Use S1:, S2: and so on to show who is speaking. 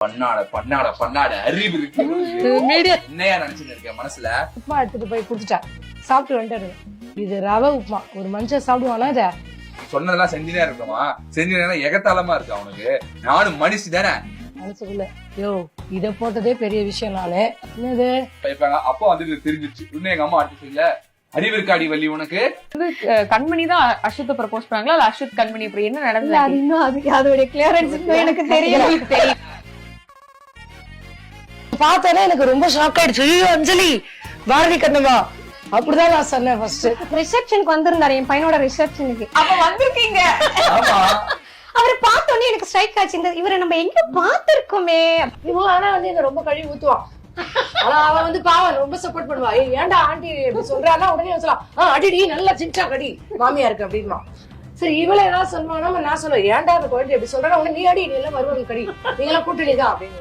S1: பண்ணாட அறிவு இருக்கு. என்னையா நினைச்சுட்டு இருக்கேன் மனசுல?
S2: உப்புமா எடுத்துட்டு போய் குடுத்துட்டேன், சாப்பிட்டு வந்துட்டாரு. இது ரவை உப்புமா, ஒரு மனுஷன் சாப்பிடுவானா இத?
S1: சொன்னதெல்லாம் செஞ்சுனே இருக்கமா? செஞ்சுனா எகத்தாளமா இருக்கு அவனுக்கு. நானும் மனுஷி தானே
S2: மனசுக்குள்ள. யோ, இத போட்டதே பெரிய விஷயம். நானு என்னது
S1: இப்ப அப்பா வந்து தெரிஞ்சிச்சு. இன்னும் எங்க அம்மா அடுத்து செய்யல. அறிவு இருக்காடி வள்ளி உனக்கு?
S3: கண்மணி தான் அஸ்வத்தை ப்ரப்போஸ் பண்ணாங்களா இல்ல அஸ்வத் கண்மணி அப்புறம் என்ன நடந்தது?
S2: அது இன்னும் அதோட கிளியரன்ஸ் எனக்கு தெரியல. பார்த்தோன்னே எனக்கு ரொம்ப ஷாக் ஆயிடுச்சு. ஐயோ அஞ்சலி, பாரதி கண்ணம்மா, அப்படிதான் நான் சொன்னேன். ஃபர்ஸ்ட் ரிசப்ஷனுக்கு வந்திருந்தாரு, என் பையனோட ரிசப்ஷனுக்கு.
S3: அப்ப வந்திருக்கீங்க.
S2: அவரை பார்த்தோன்னே எனக்கு ஸ்ட்ரைக் ஆச்சு, இந்த இவரை நம்ம எங்க பாத்திருக்கோமே. இவன் ஆனா வந்து என்ன ரொம்ப கழுவி ஊத்துவான். ஆனா அவன் வந்து பாவம் ரொம்ப சப்போர்ட் பண்ணுவா. ஏன்டா ஆண்டி இப்படி சொல்றான்னா உடனே சொல்லலாம், அடிடி நல்லா சின்ச்சா கடி மாமியா இருக்கு அப்படின்மா. சரி, இவளை ஏதாவது சொல்லுவானா, நான் சொல்லுவேன், ஏன்டா அந்த குழந்தை எப்படி சொல்றா, உடனே நீ அடி, நீ எல்லாம் வருவாங்க கடி, நீங்க எல்லாம் கூட்டணி தான் அப்படின்னு.